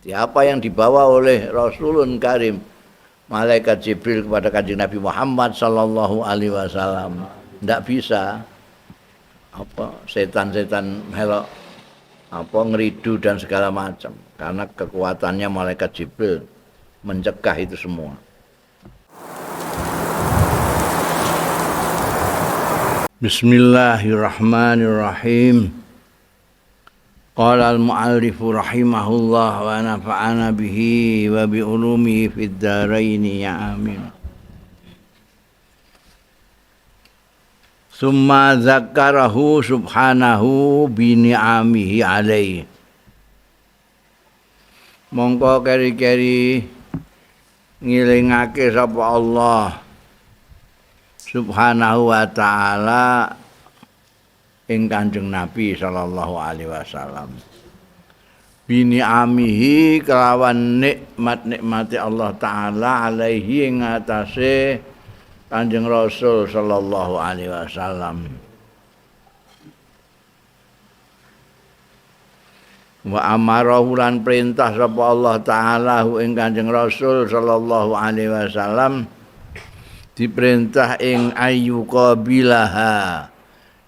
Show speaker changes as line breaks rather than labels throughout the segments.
Apa yang dibawa oleh Rasulun Karim, malaikat Jibril kepada Kanjeng Nabi Muhammad sallallahu alaihi wasallam, tidak bisa setan-setan melok ngeridu dan segala macam, karena kekuatannya malaikat Jibril mencegah itu semua. Bismillahirrahmanirrahim. Qala al-mu'allif rahimahullah wa nafa'ana bihi wa bi ulumihi fid dharain ya amin. Summa dzakarahu subhanahu bi ni'amihi alaihi. Mongko keri-keri ngilingake sapa Allah subhanahu wa ta'ala ing Kanjeng Nabi sallallahu alaihi wasallam. Bi ni'amihi kelawan nikmat-nikmati Allah taala alaihi ing atase Kanjeng Rasul sallallahu alaihi wasallam. Wa amarahu lan perintah sapa Allah taala ing Kanjeng Rasul sallallahu alaihi wasallam diperintah ing ayyuqabilaha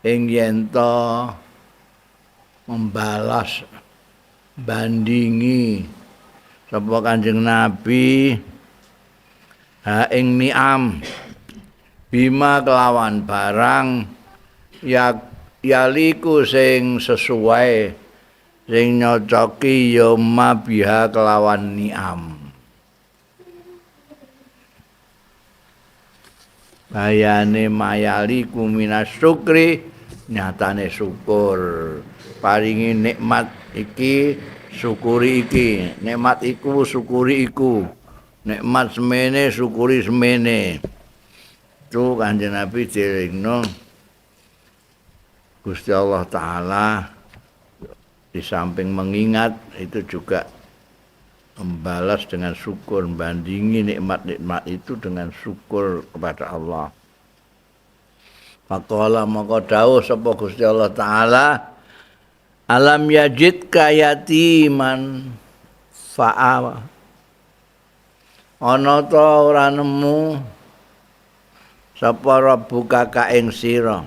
ing yen to membalas bandingi sapa Kanjeng Nabi ha ing ni'am bima kelawan barang yaliku sing sesuai sing nyocoki ya mabiha kelawan ni'am. Bayane mayaliku minas syukri nyatane syukur. Paringi nikmat iki syukuri iki, nikmat iku syukuri iku, nikmat semene syukuri semene. Itu Kanjeng Nabi direngno Gusti Allah taala di samping mengingat itu juga membalas dengan syukur, membandingi nikmat-nikmat itu dengan syukur kepada Allah. Faqala maka dawuh sapa Gusti Allah taala, alam yajidka yatiman fa'awa. Ana ta ora nemu sapa rabbuka ka ing sira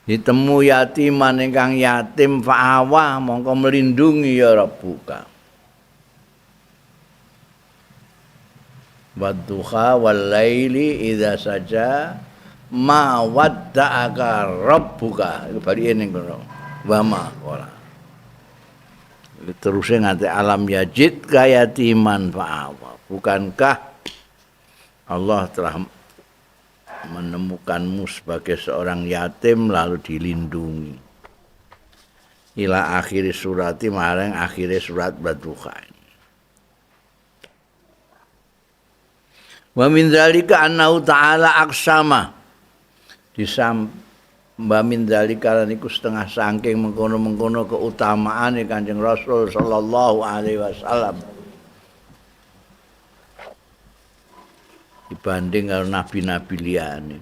ditemu yatiman ingkang yatim fa'awa mongko melindungi ya rabbuka. Wadduha wal laili idza saja ma wadda'aka rabbuka. Iku bari ning kono. Wa ma ora. Terus nganti alam yajid kayatiman fa'awa. Bukankah Allah telah menemukanmu sebagai seorang yatim lalu dilindungi. Ila akhir surati marang akhir surat Wadduha. Wa min dzalika annahu ta'ala aqsama. Wa min dzalika lan iku setengah saking mengkono-mengkono keutamaane Kanjeng Rasul sallallahu alaihi wasallam dibanding karo nabi-nabi liyane.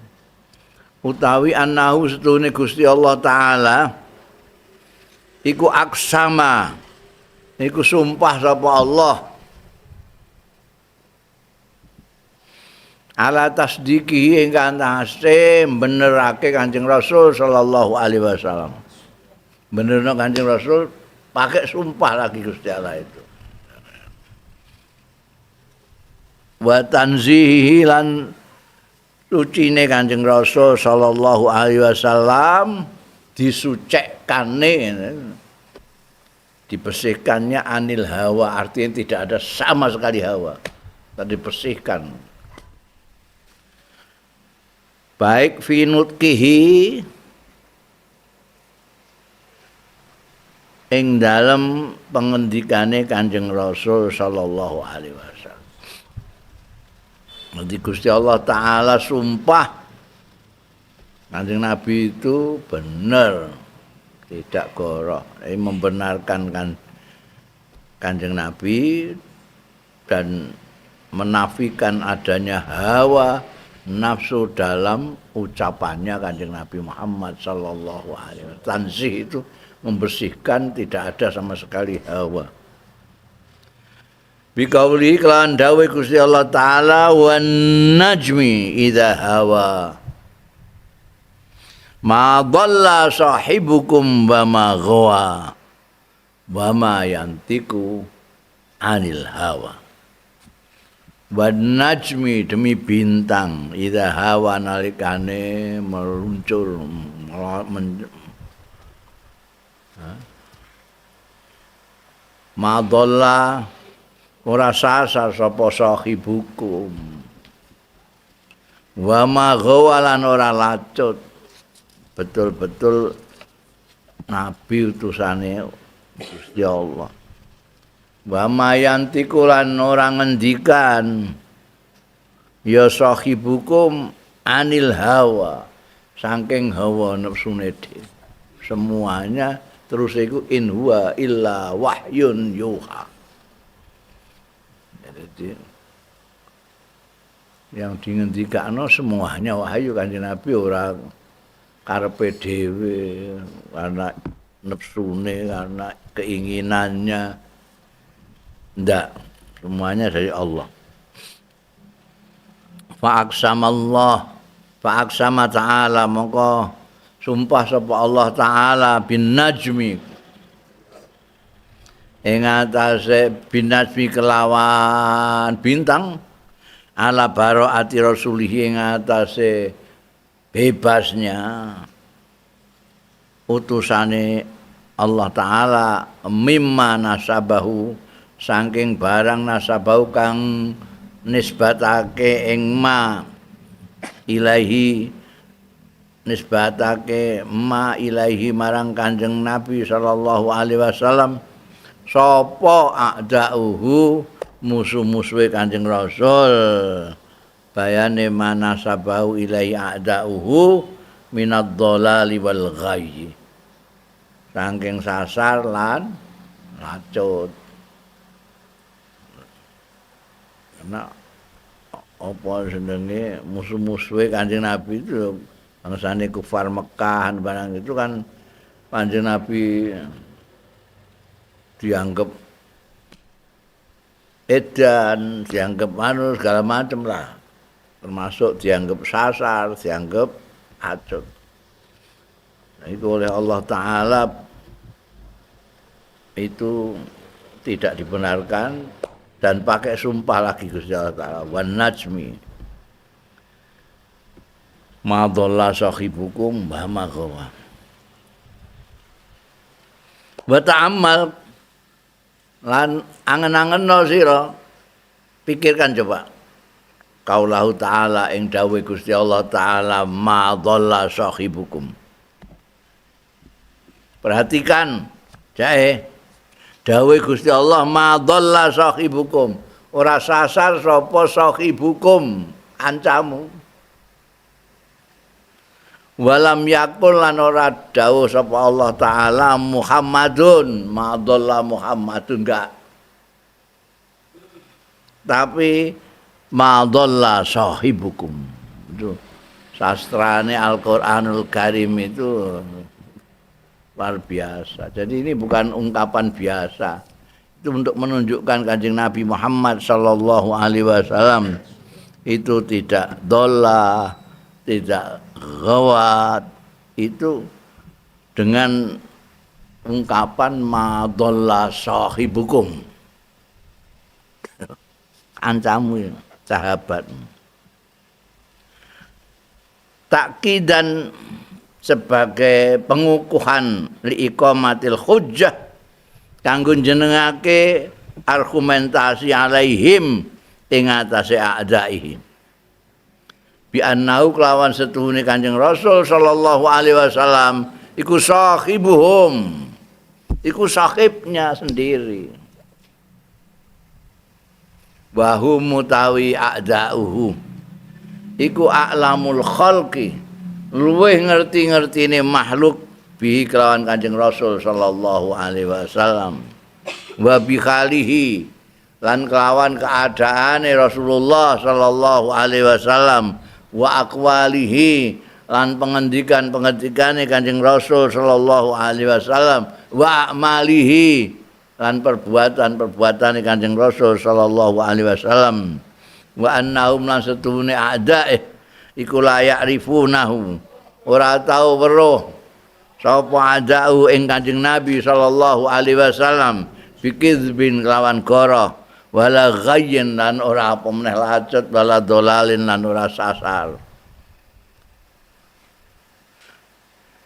Utawi annahu setune Gusti Allah taala iku aqsama. Iku sumpah sapa Allah ala tasdiki ingkang tasih benerake Kanjeng Rasul sallallahu alaihi wasallam. Benerno Kanjeng Rasul pakai sumpah lagi Gusti Allah itu. Wa tanzihi lan sucine Kanjeng Rasul sallallahu alaihi wasallam disucekane, dibersihkannya anil hawa, artinya tidak ada sama sekali hawa, dibersihkan. Baik fi nutqihi ing dalem pengendikane Kanjeng Rasul sallallahu alaihi wasallam. Nanti Gusti Allah taala sumpah Kanjeng Nabi itu benar, tidak goroh. Membenarkan Kanjeng Nabi dan menafikan adanya hawa nafsu dalam ucapannya Kanjeng Nabi Muhammad sallallahu alaihi wasallam. Tansih itu membersihkan, tidak ada sama sekali hawa. Bikauli kelawan dawe Gusti Allah taala wan najmi idza hawa ma dhalla sahibukum wa ma ghawa wa ma yantiku anil hawa. Wan najmi demi bintang idza hawa nalikane meluncur ma dhalla ora sasar sapa sahibukum wa ma ghawalan ora lacut. Betul-betul nabi utusane Gusti Allah. Wa ma yantiku lan ora ngendikan ya sahibukum anil hawa saking hawa nafsune dhewe. Semuanya terus iku in huwa illa wahyun yuha. Jadi yang dingendikano semuanya wahyu Kanjeng Nabi ora karepe dhewe, karena nafsune, karena keinginannya. Ndak, semuanya dari Allah. Fa'aksama ta'ala mongko sumpah sapa Allah taala bin najmi ing atase binasmi kelawan bintang ala baroati rasulih ing atase bebasnya utusane Allah taala mimma nasabahu saking barang nasabahu kang nisbatake ing ma ilahi nisbatake ma ilahi marang Kanjeng Nabi sallallahu alaihi wasallam sapa a'dauhu musuh-musuhe Kanjeng Rasul bayane manasabahu ilai a'dauhu minad dhalali wal ghayyi saking sasar lan lacut. Karena apa jenenge musuh-musuhe Kanjeng Nabi itu bangsane kufar Mekah barang itu kan Kanjeng Nabi dianggap edan, dianggap segala macam lah. Termasuk dianggap sasar, dianggap acut. Nah, itu oleh Allah Ta'ala itu tidak dibenarkan dan pakai sumpah lagi Gusti Allah Ta'ala. Wan najmi ma dhalla sahibukum wa ma ghawa. Wa ta'ammal lan angen-angenno sira pikirkan coba kaulahu ta'ala ing dawuh Gusti Allah Ta'ala ma dhalla sahibukum. Perhatikan jae dawuh Gusti Allah ma dhalla sahibukum ora sasar sapa sahibukum ancamu. Walam yakul lan ora dawuh sapa Allah taala Muhammadun ma dhalla Muhammadun enggak. Tapi ma dhalla sahibukum. Itu sastrane Al-Qur'anul Karim itu luar biasa. Jadi ini bukan ungkapan biasa. Itu untuk menunjukkan Kanjeng Nabi Muhammad sallallahu alaihi wasallam itu tidak dhalla, tidak ghawat, itu dengan ungkapan ma dhalla sahibukum. Ancamu sahabat. Takkidan sebagai pengukuhan liiqamatil hujjah kanggo jenengake argumentasi alaihim ing atase a'daihim. Bi annahu kelawan setuhune Kanjeng Rasul sallallahu alaihi wasallam iku sahibuhum, iku sahibnya sendiri. Wa hum mutawi a'dauhu iku a'lamul khalqi, luweh ngerti-ngertine makhluk bi kelawan Kanjeng Rasul sallallahu alaihi wasallam. Wa bi khalihi lan kelawan keadaane Rasulullah sallallahu alaihi wasallam wa aqwalihi lan pengendikan-pengendikane Kanjeng Rasul sallallahu alaihi wasallam wa amalihi lan perbuatan Kanjeng Rasul sallallahu alaihi wasallam wa annahum lan setune a'dae iku layak rifunahu ora tau weruh sapa a'da'u ing Kanjeng Nabi sallallahu alaihi wasallam bikizbin lawan goro wala ghayyin lan ora apa meneh lacet wala dolalin lan ora sasar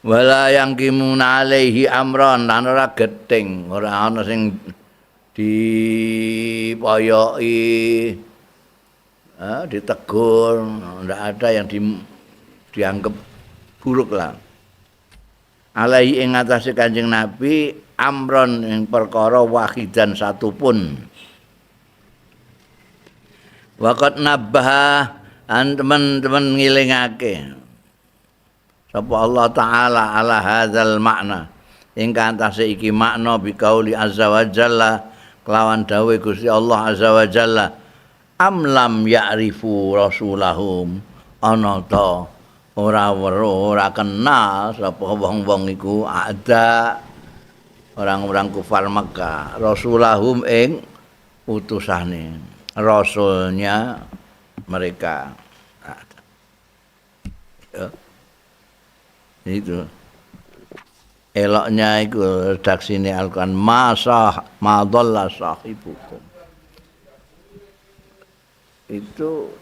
wala yang kimuna alaihi amron lan ora gething ora ana sing dipoyoki ditegur ndak ada yang dianggap buruk lah alaihi ing atase Kanjeng Nabi amron ing perkara wahidan satu pun waqat nabbaha an teman-teman ngilingake sapa Allah taala ala hadzal makna ingkang antase iki makna biqauli azza wa jalla kelawan dawuh Gusti Allah azza wa jalla am lam ya'rifu rasulahum ana ta ora weruh ora kenal sapa wong-wong iku ada orang-orang kufar Makkah rasulahum ing utusane rasulnya mereka ya. Itu eloknya itu redaksine Al-Qur'an madalla sahibukum itu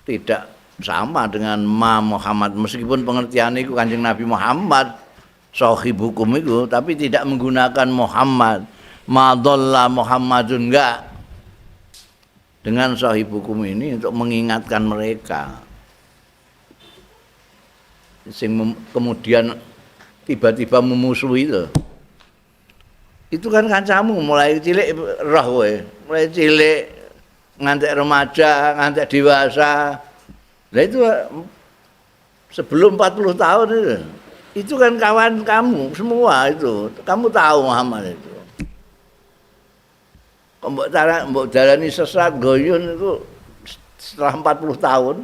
tidak sama dengan Muhammad meskipun pengertian itu Kanjeng Nabi Muhammad sahibukum itu tapi tidak menggunakan Muhammad madalla Muhammadun enggak dengan sahibukum ini untuk mengingatkan mereka sing kemudian tiba-tiba memusuhi itu kan kancamu mulai cilik roh kowe mulai cilik ngantek remaja ngantek dewasa lah itu sebelum 40 tahun itu kan kawan kamu semua itu kamu tahu Muhammad itu mbok jalani sesat goyun itu setelah 40 tahun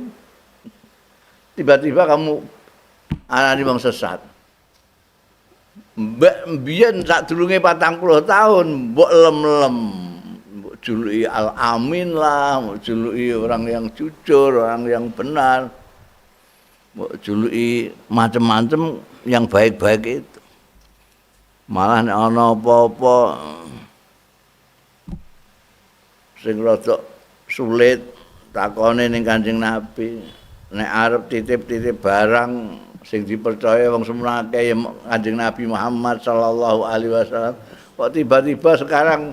tiba-tiba kamu arane wong sesat. Mbak biyen sadurunge 40 tahun mbok lem-lem, mbok juluki Al-Amin lah, mbok juluki orang yang jujur, orang yang benar. Mbok juluki macam-macam yang baik-baik itu. Malah nek ana apa-apa sing rada sulit takone ning Kanjeng Nabi, nek arep titip-titip barang sing dipercaya wong semua akeh Kanjeng Nabi Muhammad sallallahu alaihi wasallam kok tiba-tiba sekarang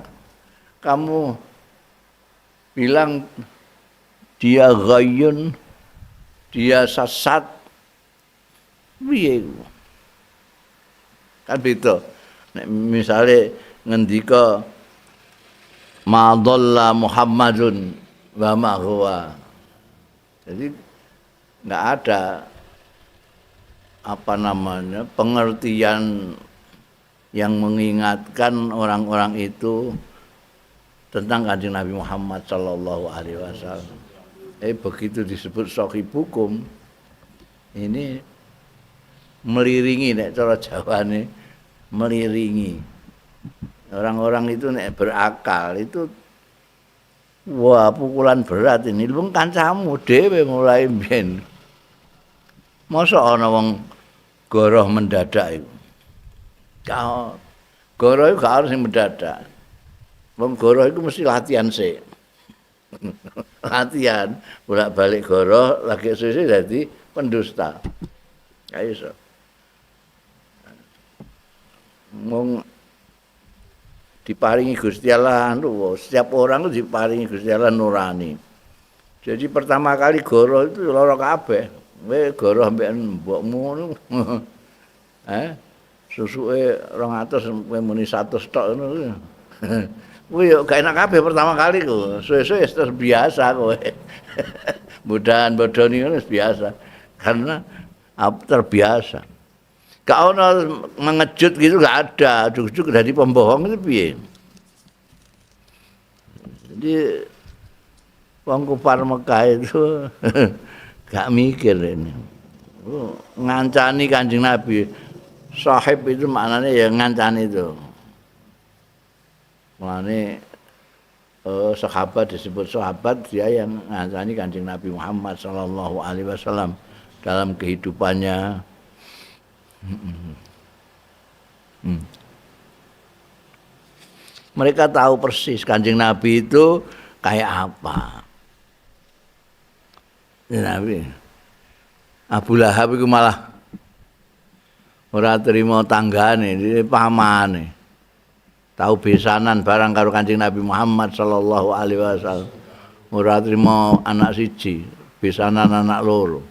kamu bilang dia ghayyun dia sesat piye kan beda nek misale ngendika ma dhalla Muhammadun wa ma huwa jadi enggak ada apa namanya pengertian yang mengingatkan orang-orang itu tentang Kanjeng Nabi Muhammad sallallahu alaihi wasallam. Begitu disebut sahibukum ini meliringi nek cara Jawane meliringi. Orang-orang itu nek berakal itu wah pukulan berat ini wong kancamu dhewe mulai mbiyen. Masa ana wong goroh mendadak iku. Goroh iku gak harus sing mendadak. Wong goroh iku mesti latihan sik. Latihan bolak-balik goroh lagi suwe dadi pendusta. Gak iso. Wong diparingi Gusti Allah setiap orang itu diparingi Gusti Allah nurani. Jadi pertama kali goroh itu lara kabeh. Kowe goroh mbek mbokmu ngono. Susuke 200 kowe muni 100 tok ngono. Kuwi yo gak enak kabeh pertama kali ku. Suwe-suwe terbiasa kowe. Mudahan bodoni ngono biasa. Karena terbiasa. Gak ono mengejut gitu gak ada. Juk-juk dari pembohong itu piye? Jadi wong kufar Mekah itu gak mikir ini. Ngancani Kanjeng Nabi. Sahib itu maknanya ya ngancani itu. Mulane sahabat disebut sahabat dia yang ngancani Kanjeng Nabi Muhammad sallallahu alaihi wasallam dalam kehidupannya. Mereka tahu persis Kanjeng Nabi itu kayak apa. Nabi Abu Lahab itu malah ora terima tanggane, pamane. Tahu besanan barang karo Kanjeng Nabi Muhammad sallallahu alaihi wasallam. Ora trimo anak siji, besanan anak loro.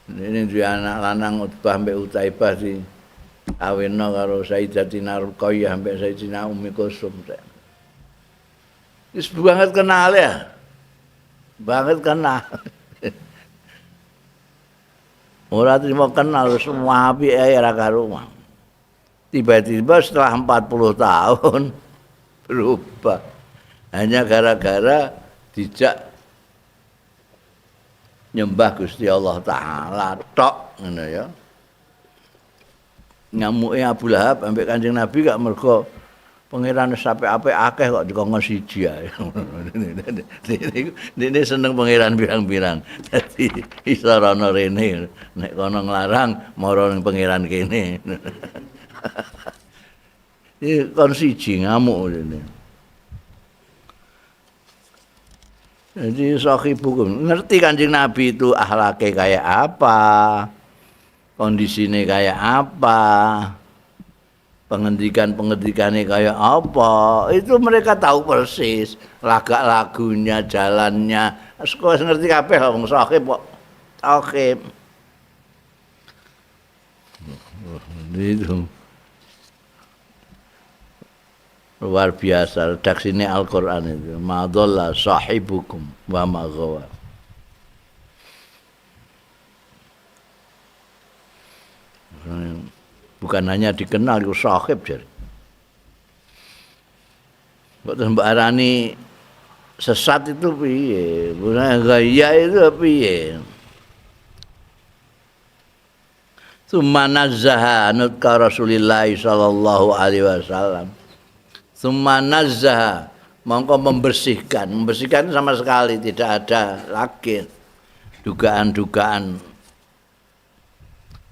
Ini dua anak lanang Utbah mbek Utaibah di awena karo Sayyidatina Ruqayyah mbek Sayyidatina Ummi Kulsum. Wis banget kenal ya. Banget kenal. Ora trimo kenal semua apike ora karuan. Tiba-tiba setelah 40 tahun berubah. Hanya gara-gara dijak nyembah Gusti Allah Ta'ala tok ngono ya. Ngamuke Abu Lahab ambek Kanjeng Nabi gak mergo pangeran sampe apik akeh kok dikongkon siji ae. Dene seneng pangeran pirang-pirang. Dadi iso ana rene nek kono nglarang mara ning pangeran kene. Iki kon siji ngamuk rene. Jadi sahibukum ngerti Kanjeng Nabi itu akhlake kayak apa, kondisine kayak apa, pengendikannya kayak apa, itu mereka tahu persis. Lagak lagunya, jalannya, sekolah ngerti kabeh wong sahib kok. Oke. Itu luar biasa redaksine Al-Qur'an itu. Ma dhalla sahibukum wa ma ghawa. Bukan hanya dikenal itu sahib jadi. Kok mbak arani sesat itu piye? Bukan gaya itu piye? Summa nazzaha nutka Rasulillah sallallahu alaihi wasallam. Summa nazzaha mongko membersihkan sama sekali tidak ada lagi dugaan-dugaan.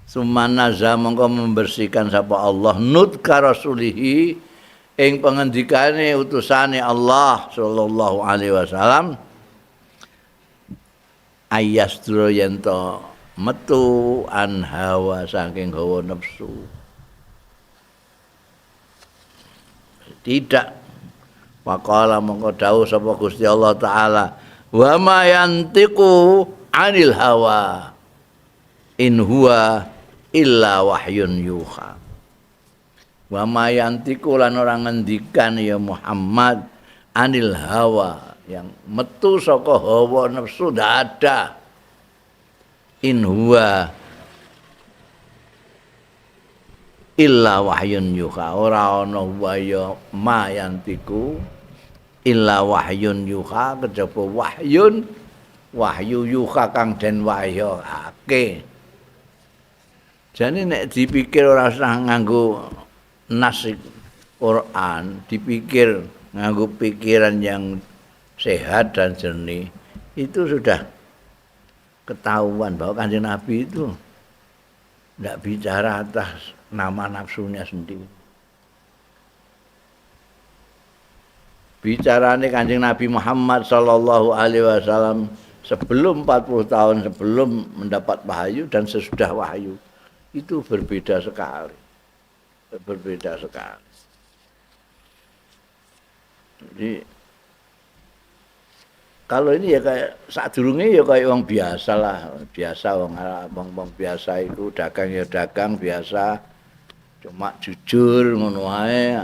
Summa nazzaha mongko membersihkan sapa Allah nutka rasulihi ing pengendikane utusane Allah sallallahu alaihi wasallam ayasdro yento metu an hawa saking hawa nafsu. Tidak. Waqala mongko dawuh sapa Gusti Allah taala, "Wa ma yantiqu 'anil hawa in huwa illa wahyun yuha." Wa ma yantiqu lan ora ngendikan ya Muhammad 'anil hawa yang metu saka hawa nafsu ndak ada. In huwa illa wahyun yuha, ora ana waya mayantiku illa wahyun yuha, kejaba wahyu yuha kang den wahyake. Jane nek dipikir ora usah nganggo nas Quran, dipikir nganggo pikiran yang sehat dan jernih, itu sudah ketahuan bahwa Kanjeng Nabi itu tidak bicara atas nama nafsunya sendiri. Bicarane Kanjeng Nabi Muhammad sallallahu alaihi wasallam sebelum 40 tahun sebelum mendapat wahyu dan sesudah wahyu itu berbeda sekali. Berbeda sekali. Jadi kalau ini ya kayak sadurunge ya kayak wong biasa lah, biasa wong biasa itu dagang ya dagang biasa, cuma jujur ngono wae.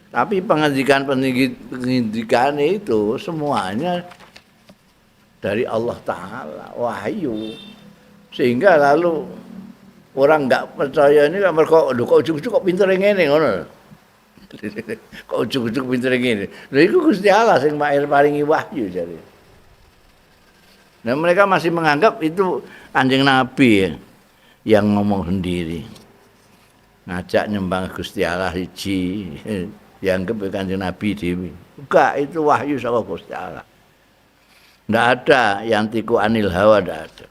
Tapi pendidikan itu semuanya dari Allah Ta'ala, wahyu. Sehingga lalu orang enggak percaya ini kan mergo kok ujug-ujug kok pinter ngene ngono. Kok ujug-ujug pinter ngene. Lha iku Gusti Allah sing paringi wahyu jare. Nah, mereka masih menganggap itu Kanjeng Nabi yang ngomong sendiri. ngajak nyembah Gusti Allah siji dianggap Kanjeng Nabi dhewe. Enggak, itu wahyu saka Gusti Allah. Enggak ada yang tiku anil hawa, enggak ada.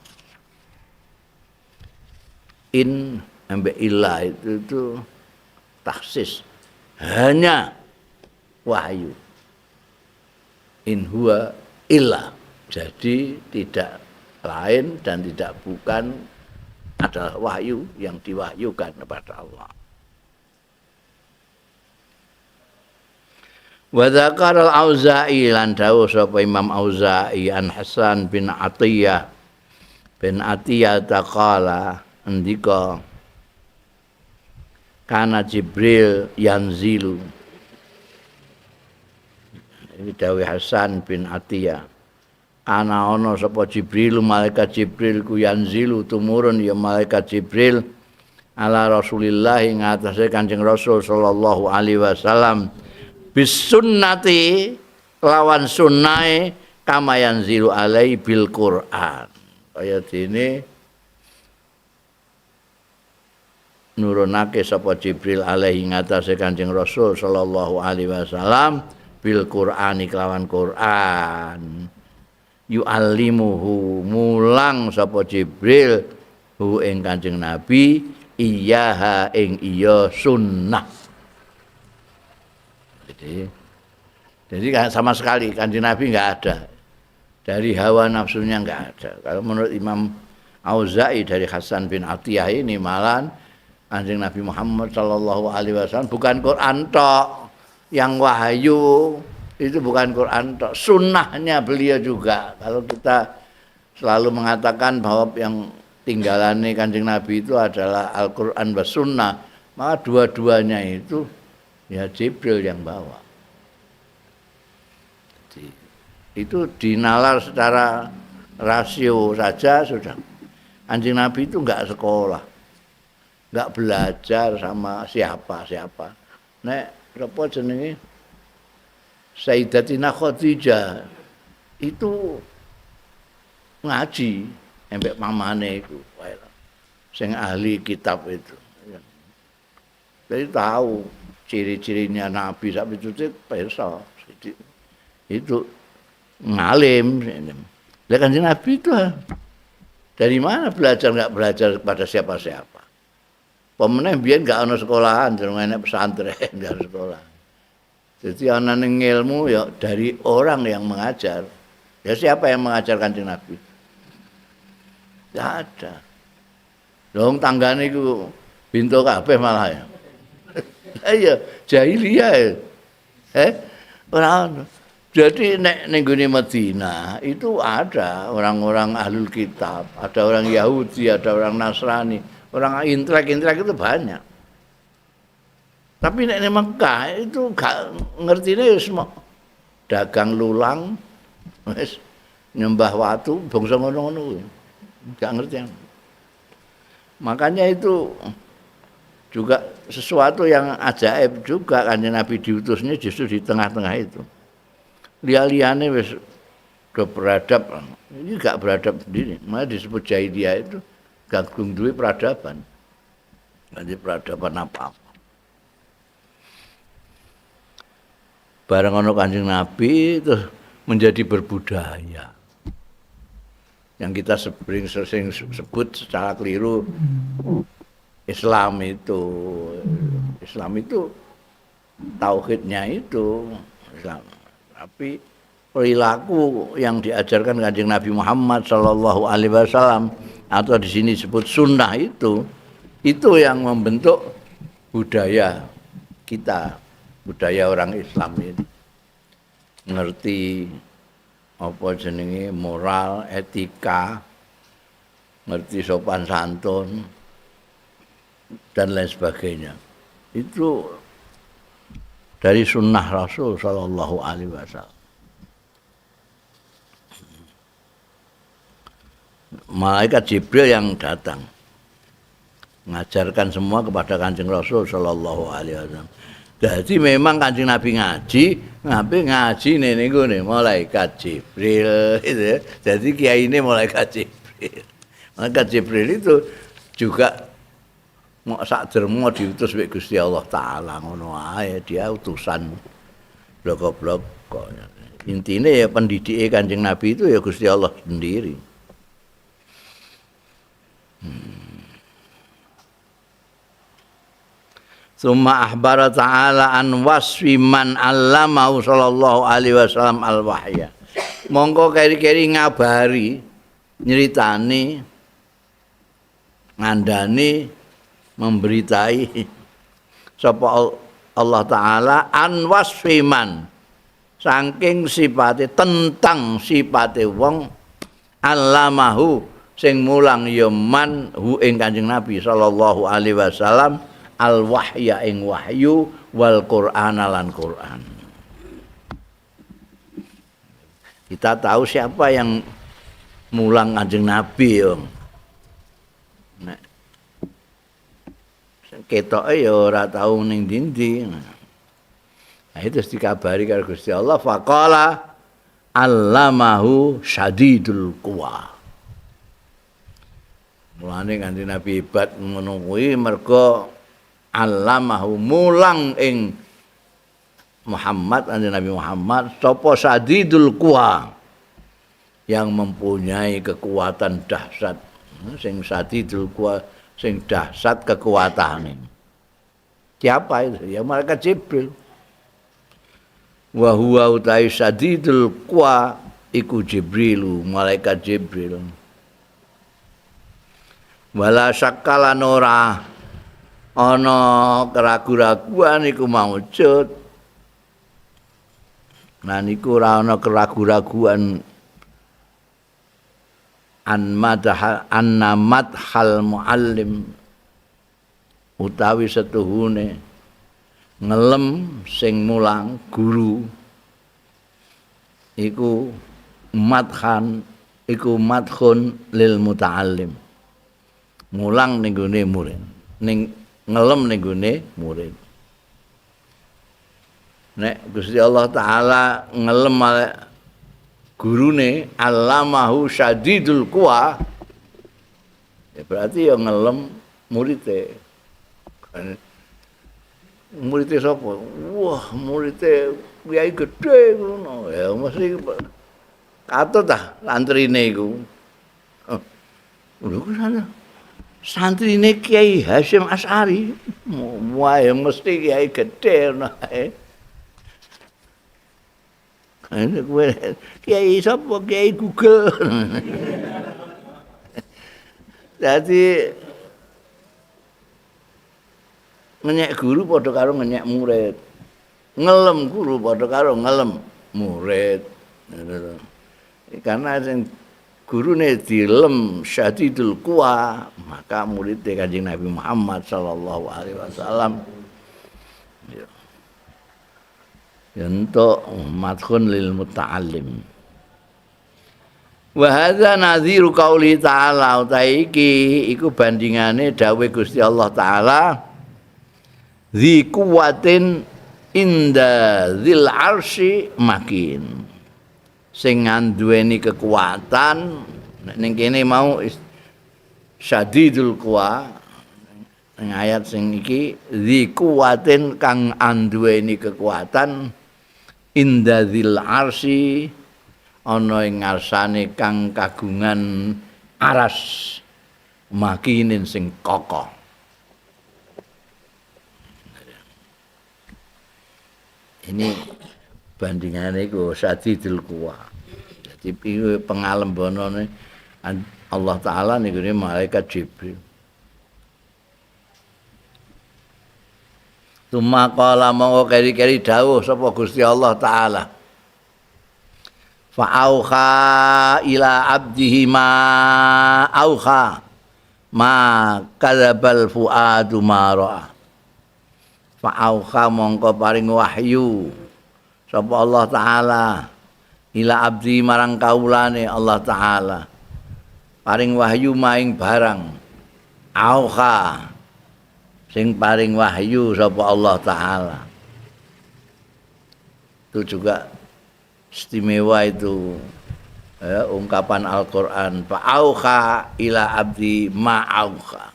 In ambek ilah itu taksis, hanya wahyu. In huwa illa, jadi tidak lain dan tidak bukan adalah wahyu yang diwahyukan kepada Allah. Wa dzakara al-Auza'i lan dawuh sapa Imam Auza'i an Hasan bin Atiyah taqala ndika kana Jibril yanzilu. Ini dawuh Hasan bin Atiyah. Ana ana sapa Jibril, malaikat Jibril ku yanzilu tumurun ya malaikat Jibril ala Rasulillah ing atase Kanjeng Rasul sallallahu alaihi wasallam bis sunnati lawan sunnahe kama yanzilu alai bil Qur'an. Kaya dene nurunake sapa Jibril alaihi ngatasé Kanjeng Rasul sallallahu alaihi wasallam bil Qur'ani kelawan Qur'an. Yu'allimuhu mulang sapa Jibril hu ing Kanjeng Nabi iyaha ing iya sunnah. Jadi sama sekali Kanjeng Nabi enggak ada. Dari hawa nafsunya enggak ada. Kalau menurut Imam Auza'i dari Hasan bin Atiyah ini malah Kanjeng Nabi Muhammad sallallahu alaihi wasallam bukan Quran tok yang wahyu, itu bukan Quran tok, sunnahnya beliau juga. Kalau kita selalu mengatakan bahwa yang tinggalannya Kanjeng Nabi itu adalah Al-Quran dan Sunnah, maka dua-duanya itu ya Jibril yang bawa. Jadi, itu dinalar secara rasio saja sudah. Kanjeng Nabi itu enggak sekolah, enggak belajar sama siapa-siapa. Nek apa jenenge Sayyidatina Khadijah itu ngaji embek mamane iku sing ahli kitab itu. Jadi tahu ciri-cirinya Nabi sampai itu perso. Itu ngalim. Lah Kanjeng Nabi itu dari mana belajar, enggak belajar kepada siapa-siapa. Pemenang biyen enggak ana sekolahan, jeneng enek pesantren enggak ada sekolah. Jadi ana ning ilmu ya dari orang yang mengajar. Ya siapa yang mengajar Kanjeng Nabi? Enggak ada. Dong tanggane iku pintu kabeh malah ya. Iya, jahiliyah. Ora ono. Jadi nek ning gone Madinah itu ada orang-orang ahlul kitab, ada orang Yahudi, ada orang Nasrani, orang intelek-intelek itu banyak. Tapi nek ning Mekah itu gak ngertine wis dagang lulang, wis nyembah watu, bangsa ngono-ngono. Gak ngerti. Makanya itu juga sesuatu yang ajaib juga Kanjeng Nabi diutusnya justru di tengah-tengah itu. Liane wis do beradab. Ini gak beradab sendiri. Malah disebut jahiliyah itu gak duwe peradaban. Nanti peradaban apa-apa. Barang ana Kanjeng Nabi itu menjadi berbudaya. Yang kita sering sebut secara keliru Islam itu tauhidnya itu Islam. Tapi perilaku yang diajarkan Kanjeng Nabi Muhammad sallallahu alaihi wasallam atau di sini disebut sunnah itu yang membentuk budaya kita, budaya orang Islam ini. Ngerti apa jenenge moral, etika, ngerti sopan santun dan lain sebagainya. Itu dari sunnah Rasul sallallahu alaihi wasallam. Malaikat Jibril yang datang mengajarkan semua kepada Kanjeng Rasul sallallahu alaihi wasallam. Jadi memang Kanjeng Nabi ngaji niku malaikat Jibril itu. Jadi kiai ini malaikat Jibril. Malaikat Jibril itu juga Mok sak dermo diutus wek Gusti Allah taala ngono ae dia utusan blok-blok kok. Intine ya pendidike Kanjeng Nabi itu ya Gusti Allah sendiri. Summa akhbara ta'ala an wasfi man allamahu sallallahu alaihi wasallam al-wahya. Mongko keri-keri ngabari nyeritani ngandani memberitai sapa Allah taala an wasfi man saking sifate tentang sifate wong allamahu sing mulang ya man hu ing Kanjeng Nabi sallallahu alaihi wasallam al wahya ing wahyu wal Qur'an lan Qur'an. Kita tahu siapa yang mulang Kanjeng Nabi yo. Nek ketoke ya ora tau ning ndi-ndi. Nah, itu dikabari karo Gusti Allah faqala allamahu syadidul quwa. Mulane Kanjeng Nabi hebat ngono kuwi merga allamahu mulang ing Muhammad Kanjeng Nabi Muhammad sapa syadidul quwa yang mempunyai kekuatan dahsyat. Sing syadidul quwa sing dahsyat kekuatane. Siapa itu? Ya malaikat Jibril. Wa huwa utai syadidul quwa iku Jibrilu, malaikat Jibril. Wala syakkalan ora ana keraguan iku maujud. Nah niku ora ana keraguan annamat hal muallim utawi setuhune ngelem sing mulang guru iku madhun lil muta'allim mulang ning gone murid ning ngelem ning gone murid. Nek Gusti Allah taala ngelem gurune allamahu syadidul quwa ya berarti ya ngelem muridé. Muridé sapa? Wah, muridé kiai gedhe ngono. Ya mesti katut ta santrine iku. Lho sana. Santrine Kiai Hasyim Asy'ari. Wah, ya mesti kiai gedhe ngono ae. Kiai sapa? Kiai Google. Jadi ngenyek guru padha karo ngenyek murid. Ngelem guru padha karo ngelem murid. Karena sing gurune dilem syadidul quwa, maka muridé Kanjeng Nabi Muhammad sallallahu alaihi wasallam ya untuk madhun lil muta'allim. Wa hadza nadhiru qauli ta'ala utaiki iku bandingane dawuh Gusti Allah taala dzi kuwatin inda dzil arsy makin sing nduweni kekuatan ning kene mau syadidul quwa ning ayat sing iki dzi kuwatin kang anduweni kekuatan inda dzil arsy ana ing ngarsane kang kagungan aras makinin sing kokoh. Ini bandingannya itu syadidul quwa. Jadi pengalembonane Allah Ta'ala niku malaikat Jibril. Tuma qala mongko keri-keri dawuh sapa Gusti Allah Ta'ala. Fa auha ila abdihi ma auha ma kadzabal fuadu ma ra'a. Fa auha mongko paring wahyu sapa Allah Ta'ala ila abdi marang kaulane Allah Ta'ala paring wahyu maing barang auha sing paring wahyu sapa Allah Ta'ala. Itu juga istimewa itu ya, ungkapan Al-Qur'an fa auha ila abdi ma auha.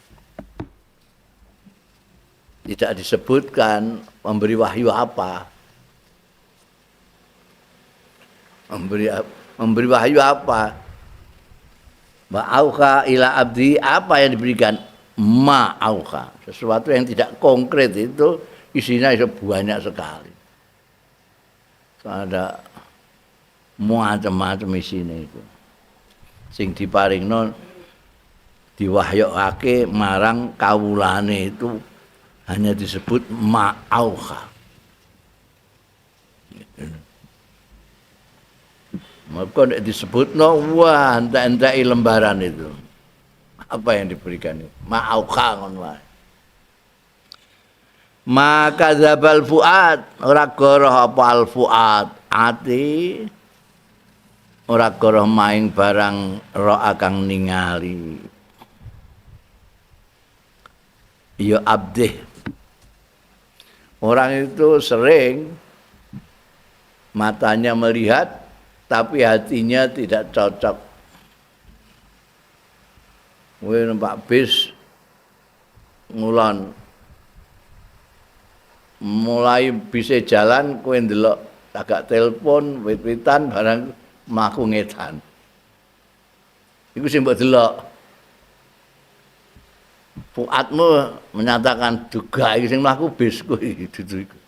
tidak disebutkan memberi wahyu apa. Memberi wahyu apa? Ma'auka ila abdi, apa yang diberikan? Ma'auka, sesuatu yang tidak konkret itu isinya itu banyak sekali. Ada macam-macam isinya itu. Sing diparingno diwahyokake marang kawulane itu hanya disebut ma'auka. Maka disebutno wah entek-enteki lembaran itu. Apa yang diberikan itu? Ma'auka ngono wae. Maka zabal fuad, ora goroh apa al fuad, ati ora goroh maing barang ro'a kang ningali. Ya abdih. Orang itu sering matanya melihat tapi hatinya tidak cocok. Kowe numpak bis ngulon. Mulai bisa jalan kowe ndelok agak telepon, wit-witan barang mlaku ngedan. Iku sing mbok delok. Fuadmu menyatakan juga iki sing mlaku bis kuwi dudu iku.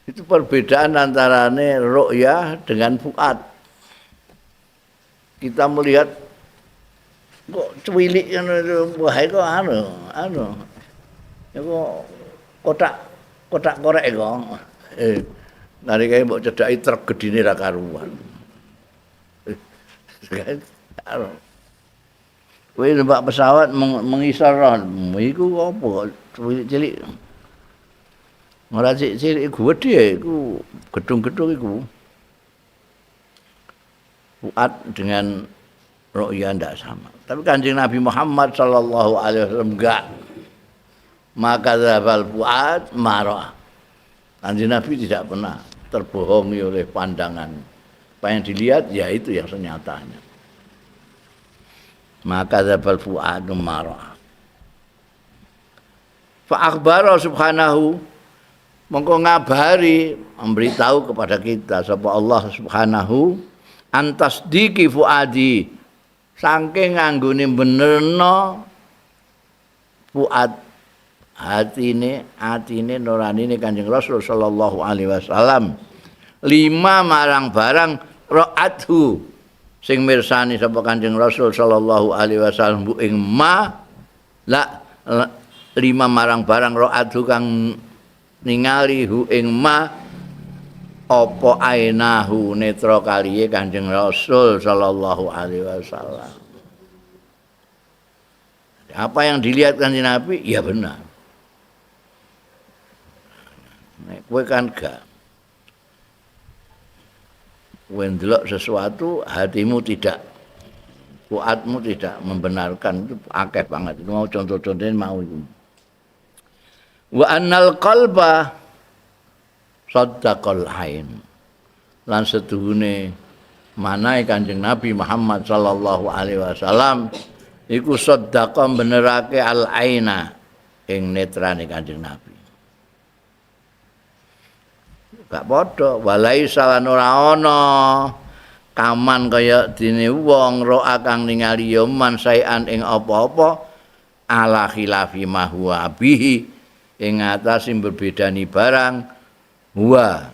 Itu perbedaan antarane ru'yah dengan fuad. Kita melihat kok cuwilik ngono wah kok anu. Ya kok kotak korek kok. Narike mbok cedhaki truk gedine ra karuan. Kowe numpak pesawat mengisor iku apa cilik-cilik. Ora cilik gede iku gedung-gedung iku. Fuad dengan ru'ya ndak sama. Tapi Kanjeng Nabi Muhammad sallallahu alaihi wasallam enggak. Maka zabal fuad marah. Kanjeng Nabi tidak pernah terbohongi oleh pandangan. Apa yang dilihat ya itu yang senyatanya. Maka zabal fuad marah. Fa akhbara subhanahu, mongko ngabari memberitahu kepada kita sapa Allah Subhanahu antasdiki fuadi saking nganggone benerno fuad atine nuranine Kanjeng Rasul sallallahu alaihi wasallam lima marang barang ra'athu sing mirsani sapa Kanjeng Rasul sallallahu alaihi wasallam bu ing ma la lima marang barang ra'athu kang ningali hu ing ma apa ainahu netra kaliye Kanjeng Rasul sallallahu alaihi wasallam. Apa yang dilihat Kanjeng Nabi ya benar. Nek kowe kan gak. Kowe ndelok sesuatu hatimu tidak, fuadmu tidak membenarkan, itu akeh banget. Itu mau contoh-contohnya mau itu. Wa annal qalba saddaqal ain. Lan setuhune manahe Kanjeng Nabi Muhammad sallallahu alaihi wasallam iku saddaqa benerake al aina ing netrane Kanjeng Nabi. Gak padha walai salan ora ana kaman kaya dene wong roa kang ningali ya man saean ing apa-apa ala khilafi ma huwa bihi ing atas sing berbedani barang huwa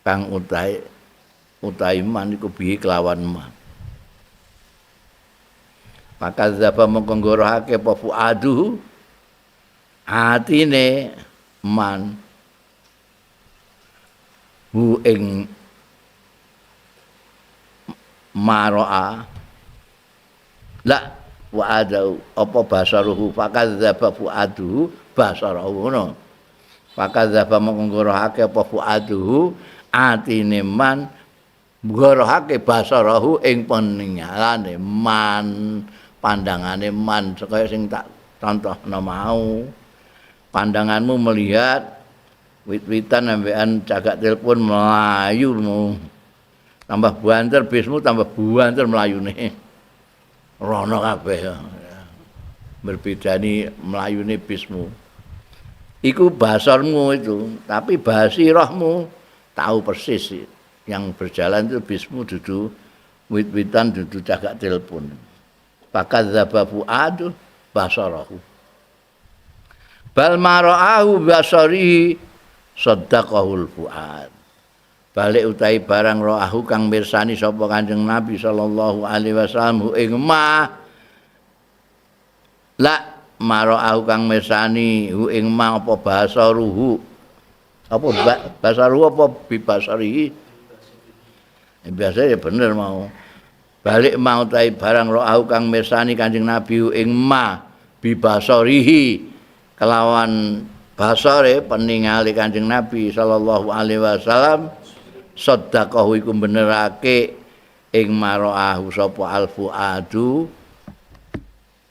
kang utai man iku bihi kelawan man. Maka zaba mongko ngorohake apa fuadu atine man hu ing maroa la wa adau apa basaruhu fakadzaba fuaduhu basarahu ngono fakadzaba mongko ngorohake apa fuaduhu atine man ngorohake basarahu ing peningalane man pandangane man kaya sing tak contohno mau pandanganmu melihat wit-witan ambekan cagak telepon melayumu tambah banter bismu tambah banter melayune rono kabeh berbedani melayune bismu Iku basarmu itu, tapi basirahmu tahu persis yang berjalan itu bismu dudu wit-witan dudu cagak telepon. Fakadzdzaba fuadu basarahu. Bal mara'ahu basari saddaqahul fuad. Balik utahi barang ro'ahu kang mirsani sapa Kanjeng Nabi sallallahu alaihi wasallam ing ma la mara'ahu kang mirsani hu ing ma apa basaruhu apa basaruhu apa bibasarihi biasa ya bener mau balik mau utahi barang ro'ahu kang mirsani Kanjeng Nabi hu ing ma bibasarihi kelawan basare peninggali Kanjeng Nabi sallallahu alaihi wasallam sadaqahu iku benerake ing maraahu sapa al fuadu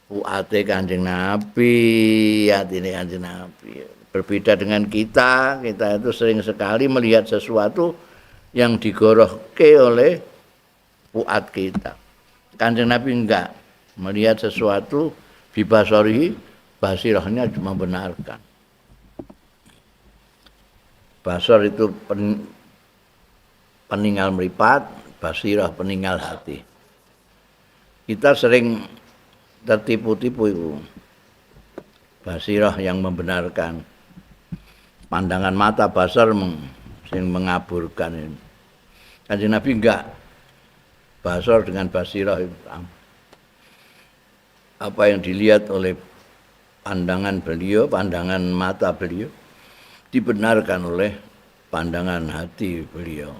fuate Kanjeng Nabi atine Kanjeng Nabi berbeda dengan kita itu sering sekali melihat sesuatu yang digorohke oleh fuad kita. Kanjeng Nabi enggak melihat sesuatu bibasarihi basirahnya cuma membenarkan. Basar itu peninggal meripat, basirah peninggal hati. Kita sering tertipu-tipu itu. Basirah yang membenarkan. Pandangan mata basar yang mengaburkan ini. Kanjeng Nabi enggak. Basar dengan basirah itu apa yang dilihat oleh pandangan beliau, pandangan mata beliau dibenarkan oleh pandangan hati beliau.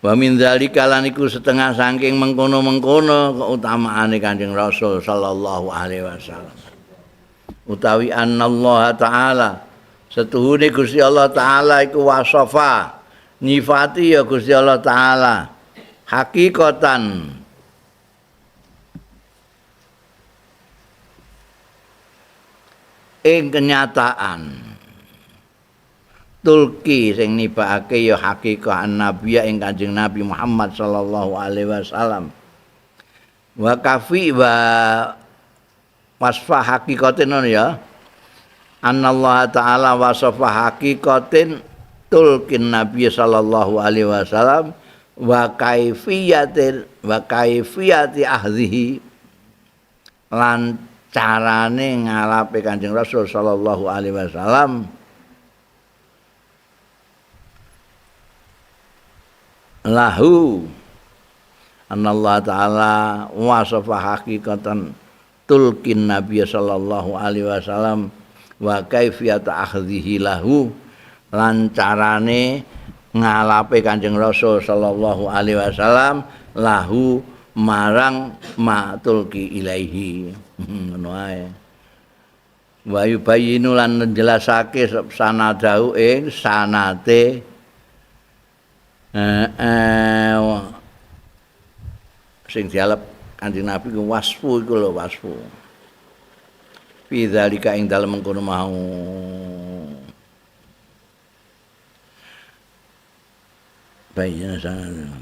Wa min dzalika lan iku setengah saking mengkono-mengkono keutamaane Kanjeng Rasul sallallahu alaihi wasallam. Utawi annallaha taala setuhune Gusti Allah taala iku wasafa nyifati ya Gusti Allah taala hakikatan ing kenyataan tulki sing nibakake ya hakikat nabiya ing Kanjeng Nabi Muhammad sallallahu alaihi wasallam wa kafi wa wasfa hakikatin ya anallahu taala wasafa hakikatin tulkin nabi sallallahu alaihi wasallam wa kaifiyati ahdihi lan carane ngalape Kanjeng Rasul sallallahu alaihi wasallam lahu anallahu taala wasafa hakikatan tulkin nabi sallallahu alaihi wasallam wa kaifiyat akhdhihi lahu lan carane ngalape Kanjeng Rasul sallallahu alaihi wasallam lahu marang matulki ilaihi ngono ae wa yubayyinu lan njelasake sanadahu ing sanate sing dialep Kanjeng Nabi ku wasfu iku lho wasfu fi dzalika ing dalem mengkono mau bayyana sanadahu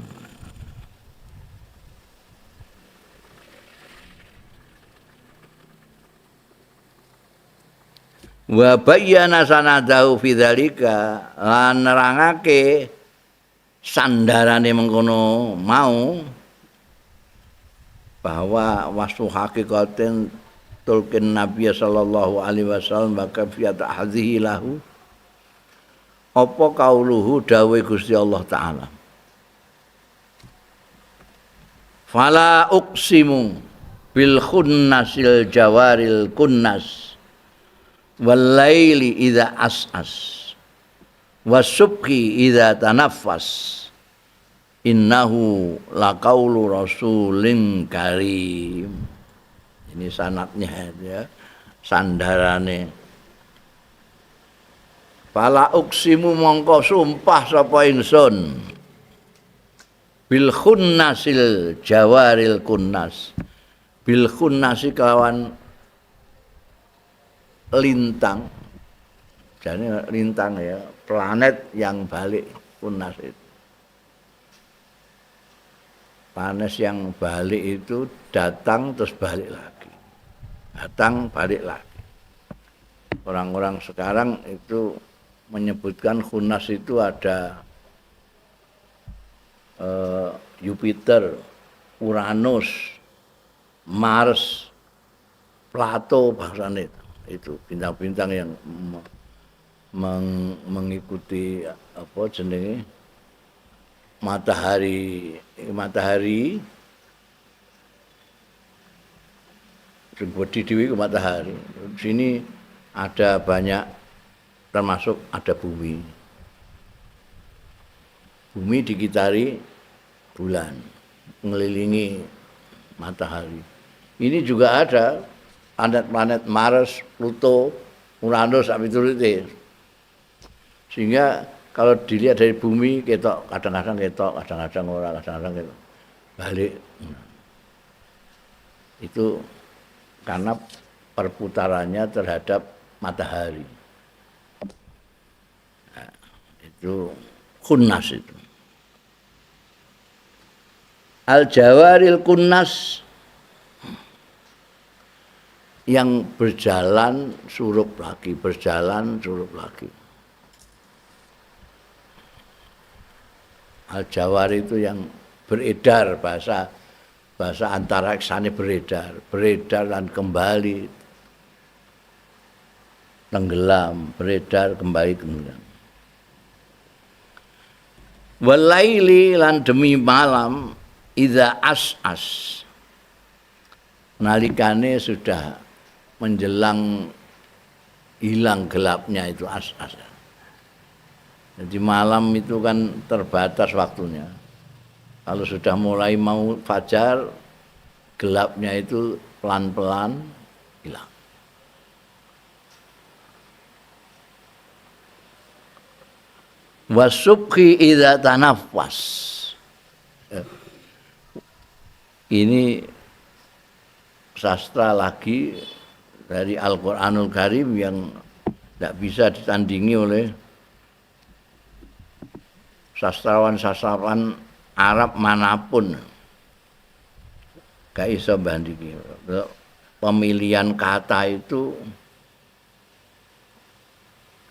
wa bayyana sanadahu fi dzalika lan nerangake sandarane mengkono mau bahwa wasfu hakikatin tulkin Nabi sallallahu alaihi wasallam wa kafiyat hadhihi lahu apa kauluhu dawuh Gusti Allah taala fala uqsimu bil khunnasil jawaril kunnas wal-laili idza as'as was-subhi idza tanaffas innahu laqaulu rasulin karim. Ini sanadnya ya, sandarane. Fala uksimu mongko sumpah sapa ingsun bil khunnasil jawaril kunnas. Bil khunnasi kawan lintang. Jadi lintang ya, planet yang balik kunnas itu. Planet yang balik itu datang terus balik lagi. datang balik lagi. Orang-orang sekarang itu menyebutkan khunnas itu ada Jupiter, Uranus, Mars, Plato bahasanya itu bintang-bintang yang mengikuti apa jenenge matahari bodi dewi ke matahari. Di sini ada banyak, termasuk ada bumi. Bumi dikitari bulan, mengelilingi matahari. Ini juga ada planet-planet Mars, Pluto, Uranus, Saturn. Sehingga kalau dilihat dari bumi ketok, kadang-kadang ketok, kadang-kadang ora, kadang-kadang ketok. Balik. Itu karena perputarannya terhadap matahari. Nah, itu khunnas itu. Al-jawaril kunnas yang berjalan surup lagi, Al-jawar itu yang beredar, bahasa antaraksane beredar dan kembali tenggelam, beredar kembali tenggelam. Walaili lan demi malam idza as nalikane sudah menjelang hilang gelapnya itu as. Jadi malam itu kan terbatas waktunya. Kalau sudah mulai mau fajar, gelapnya itu pelan-pelan hilang. Wasubhi idza tanaffas. Ini sastra lagi dari Al-Qur'anul Karim yang tidak bisa ditandingi oleh sastrawan Arab manapun. Gak iso bandingi. Pemilihan kata itu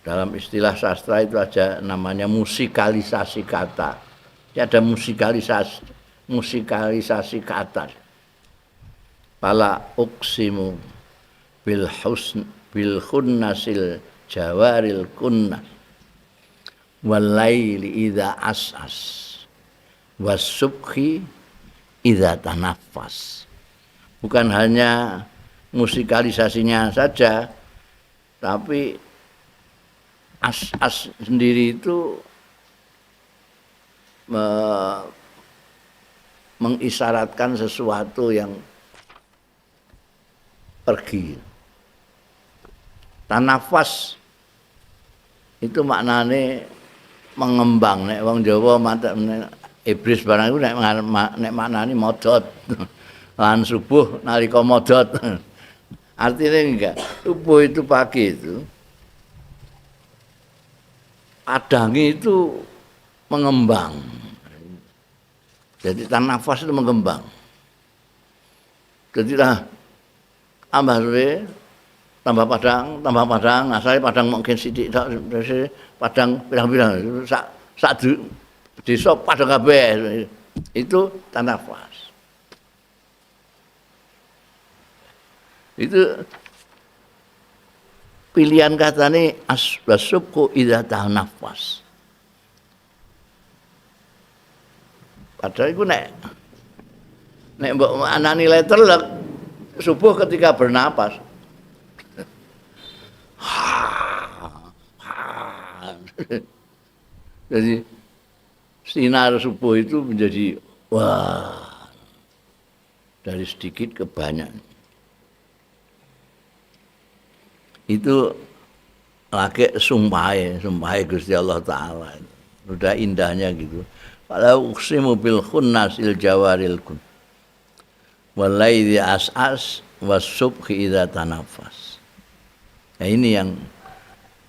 dalam istilah sastra itu ada namanya musikalisasi kata. Jadi ada musikalisasi kata. Fala uqsimu bil khunnasil jawaril kunnas. Walaili idza as'as wasubhi idza tanaffas. Bukan hanya musikalisasinya saja, tapi as sendiri itu mengisyaratkan sesuatu yang pergi. Tanafas itu maknanya mengembang. Nek wong Jawa iblis barang iku nek maknane modot. Lan subuh nalika modot. Artinya enggak, subuh itu pagi itu padangi itu mengembang. Jadi tanafas itu mengembang. Jadi lah tambah padang, asalnya padang mungkin sidik, padang pirang-pirang, sak desa padang kabeh, itu tanafas. Itu pilihan katanya asbasubku idza tanafas. Padahal itu nek mbok anani letterlek subuh ketika bernapas. Jadi sinar subuh itu menjadi wah, dari sedikit ke banyak. Itu lagi sumpah Gusti Allah Ta'ala. Udah indahnya gitu. Walau uqsimu bil khunnasil jawaril kun. Walaidhi as'as wasubhi idza tanafas. Nah ini yang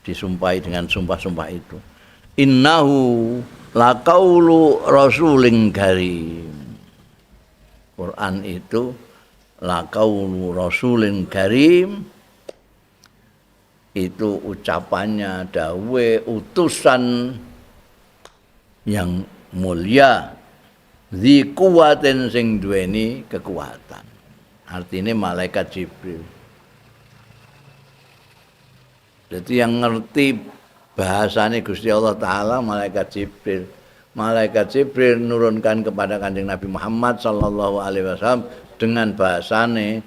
disumpahi dengan sumpah-sumpah itu. Innahu laqaulu rasulin karim. Quran itu la qaulu rasulin karim itu ucapannya dawe utusan yang mulia zi kuwatin sing duweni kekuatan. Artinya malaikat Jibril. Jadi yang ngerti bahasanya Gusti Allah Ta'ala malaikat Jibril. Malaikat Jibril nurunkan kepada Kanjeng Nabi Muhammad sallallahu alaihi wasallam dengan bahasane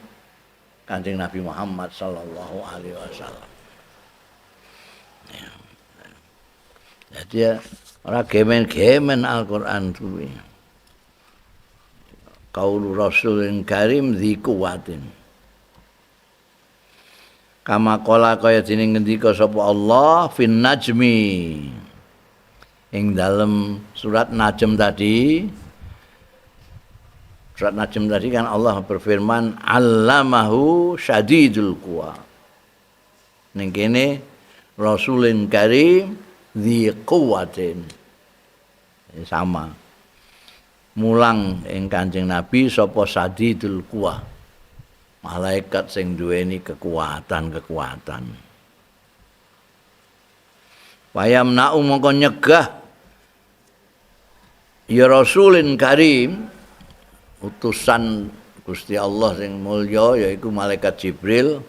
Kanjeng Nabi Muhammad sallallahu alaihi wasallam. Ya. Jadi ya, ora gemen-gemen Al-Qur'an kuwi. Qaulu Rasulin Karim dzi kuwatin. Kama qala kaya dene ngendika sapa Allah fin najmi. Ing dalam surat Najm tadi. Surat Najm tadi kan Allah berfirman allamahu syadidul quwa. Ning kene Rasulin Karim dzi quwatin. Sama. Mulang ing Kanjeng Nabi sapa sadidul quwa. Malaikat sing duweni kekuatan-kekuatan. Wayamna'u mongko nyegah ya Rasulin Karim utusan Gusti Allah sing mulya yaiku malaikat Jibril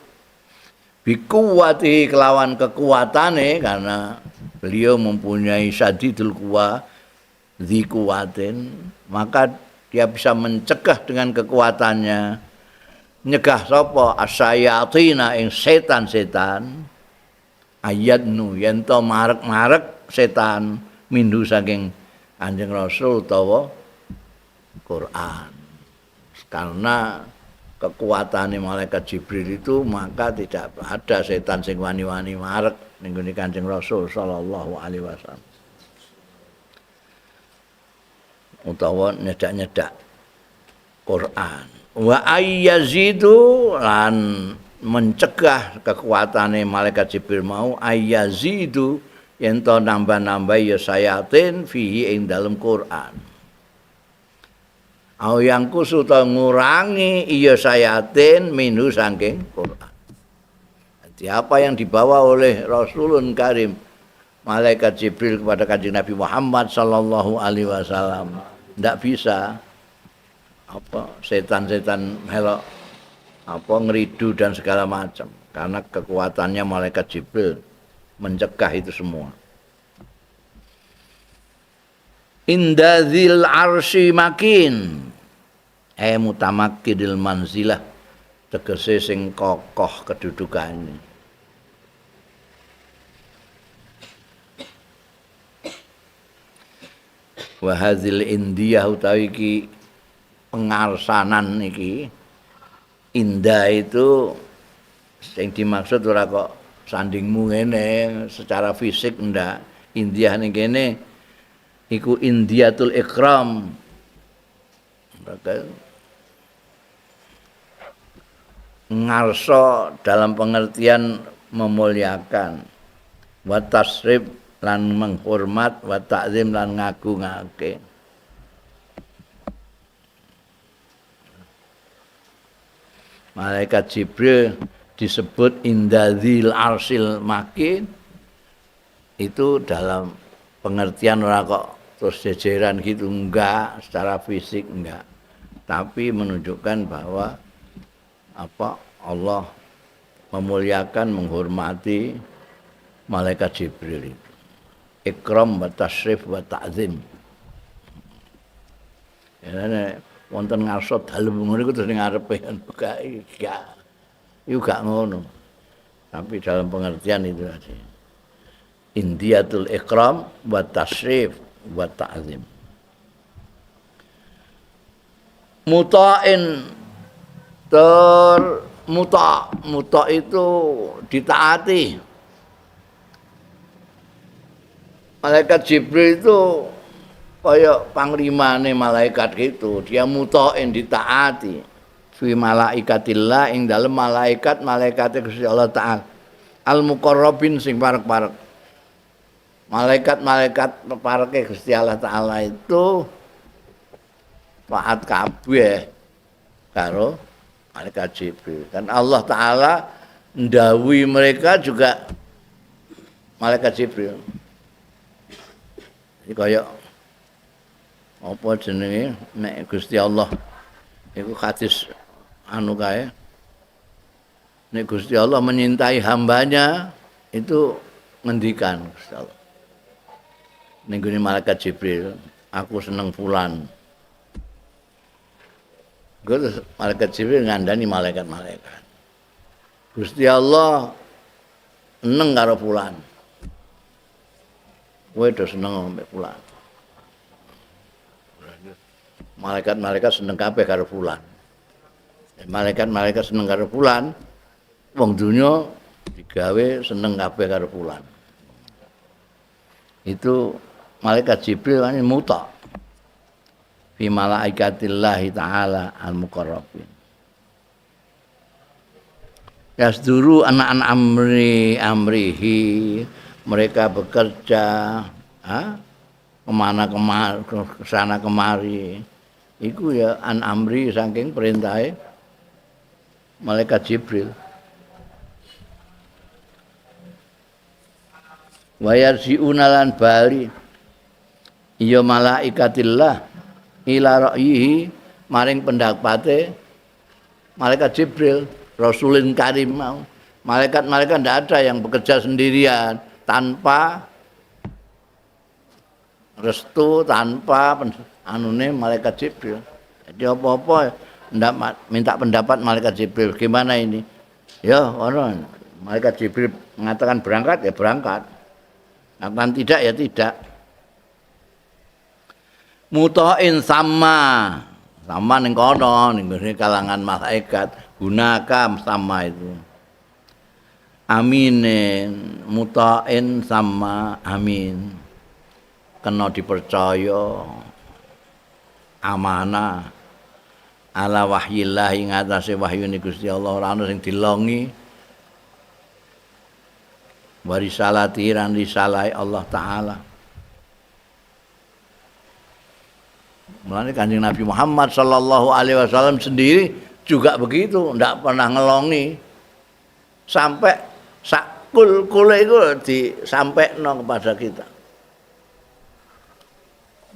bikuwati kelawan kekuatane karena beliau mempunyai sadidul quwa dzikuwatin maka dia bisa mencegah dengan kekuatannya nyegah sapa asyayatina ing setan-setan ayatnu yen to marek-marek setan mindu saking Kanjeng Rasul utawa Quran karena kekuatannya malaikat Jibril itu maka tidak ada setan sing wani-wani marek ning gone Kanjeng Rasul sallallahu alaihi wasallam utawa nyedak-nyedak Quran wa ayyazidu lan mencegah kekuatane malaikat Jibril mau ayyazidu yen to nambah-nambah ya sayatin fihi ing dalam Quran au yang kusu to ngurangi iya sayatin minu saking Quran. Jadi apa yang dibawa oleh Rasulun Karim malaikat Jibril kepada Kanjeng Nabi Muhammad sallallahu alaihi wasallam ndak bisa apa setan-setan melok apa ngeridu dan segala macam karena kekuatannya malaikat Jibril mencegah itu semua. Indadzil arsy makin mutamakkidil manzilah tegese sing kokoh kedudukane. Wa hadzal indiyah utawi iki pengarsanan iki indah itu sing dimaksud ora kok sandingmu ngene secara fisik ndak indiyah ning kene iku indiyatul ikram ngarsa dalam pengertian memuliakan wa tasrif lan menghormat wa ta'zim lan ngagungake. Malaikat Jibril disebut indadzil arsil makin itu dalam pengertian ora kok terus jejeran gitu enggak, secara fisik enggak. Tapi menunjukkan bahwa apa Allah memuliakan menghormati malaikat Jibril itu. Ikram wa tasrif wa ta'zim. Ya wonten ngarsa dalem ngono iku terus ning ngarepe gak iku gak ngono. Tapi dalam pengertian itu tadi. Indiyatul ikram wa tasrif wa ta'zim. Muta'in muta itu ditaati. Malaikat Jibril itu kayak panglimane malaikat gitu, dia muta'in ditaati. Fi malaikatillah ing dalem malaikat Gusti Allah Ta'ala. Al-muqarrabin sing parek-parek. Malaikat pareke Gusti Allah Ta'ala itu taat kabeh karo malaikat Jibril. Kan Allah Ta'ala ndawuhi mereka juga malaikat Jibril. Iki kaya apa jenenge nek Gusti Allah iku hadis anu kae. Nek Gusti Allah menyintai hambanya itu ngendikan Gusti Allah. Ning gone malaikat Jibril, aku seneng fulan. Terus malaikat Jibril ngandani malaikat-malaikat. Gusti Allah seneng karo fulan. Kowe do seneng ambek fulan. Malaikat-malaikat seneng kabeh karo fulan. Malaikat-malaikat seneng karo fulan, wong dunya digawe seneng kabeh karo fulan. Itu malaikat Jibril kan muta fi malaikatillahi ta'ala al-muqarrabin. Yasduru anak-anak amrihi, mereka bekerja kemana-kemana, kesana kemari. Iku ya an amri saking perintahe malaikat Jibril. Wayarji'una lan bali ya malaikatillah ila ra'yihi maring pendapate malaikat Jibril, Rasulin Karim mau. Malaikat-malaikat tidak ada yang bekerja sendirian tanpa restu, tanpa anune malaikat Jibril. Jadi apa-apa ndak minta pendapat malaikat Jibril, gimana ini? Ya, orang malaikat Jibril mengatakan berangkat ya berangkat. Akan tidak ya tidak. Muta'in sama ning kono ning kalangan malaikat gunakan sama itu. Aminin, muta'in sama amin. Kena dipercaya amanah ala wahyillah ing atase wahyune Gusti Allah ora ana sing dilongi. Warisalati ran risalai Allah Ta'ala. Mulane Kanjeng Nabi Muhammad sallallahu alaihi wasallam sendiri juga begitu, ndak pernah ngelongi sampai sakul-kule itu disampaikno kepada kita.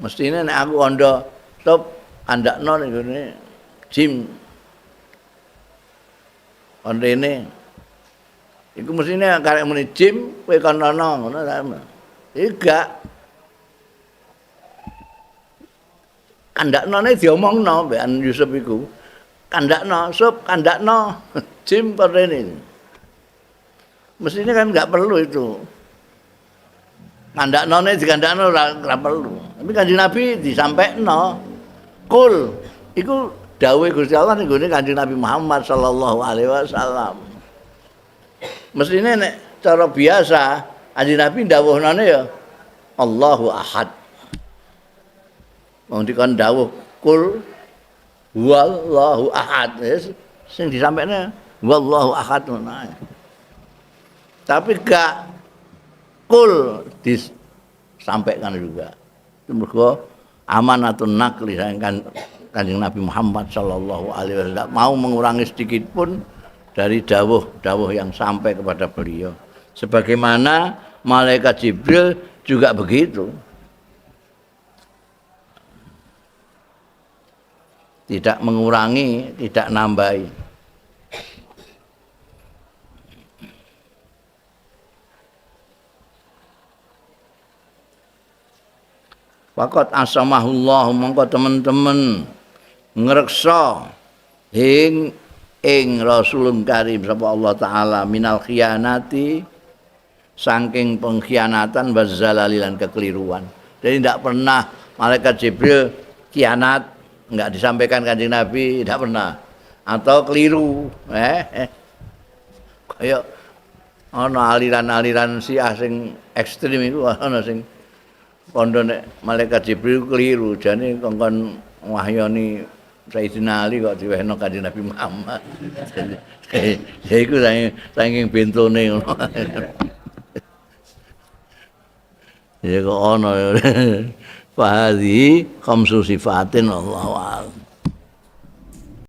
Mestine nek aku ondo stop andakno ning ngene jim ondene iku mestine karek muni jim kowe kono ngono ta. Iga kandaknone diomongno mbekan Yusuf iku. Kandakno, sup kandakno jim perene. Mestine kan enggak perlu itu. Kandaknone dikandakno ora perlu. Tapi Kanjeng Nabi disampaikno. Kul iku dawuhe Gusti Allah ning gone Kanjeng Nabi Muhammad sallallahu alaihi wasallam. Mestine nek cara biasa Kanjeng Nabi ndawuhnane ya Allahu Ahad. Wong dikon dawuh kul wallahu ahad. Sing disampaikne wallahu ahad ngono. Tapi gak kul disampaikan juga. Itu mergo amanatun naqli kan Kanjeng Nabi Muhammad sallallahu alaihi wasallam mau mengurangi sedikit pun dari dawuh-dawuh yang sampai kepada beliau. Sebagaimana malaikat Jibril juga begitu. Tidak mengurangi, tidak nambahi. Faqat asamahullah mongko teman-teman ngreksa ing Rasulun Karim sapa Allah taala minal khianati saking pengkhianatan wazalali lan kekeliruan. Jadi tidak pernah malaikat Jibril khianat, enggak disampaikan Kanjeng Nabi, tidak pernah. Atau keliru. Kayak ana aliran-aliran Syiah sing ekstrem itu ana sing kondo nek malaikat Jibril keliru jane kongkon wahyani Sayyidina Ali kok diwehno Kanjeng Nabi Muhammad. Ya iku saking bentone ngono. Ya kok ana. Fahadhi khamsu sifatin Allahu a'lam.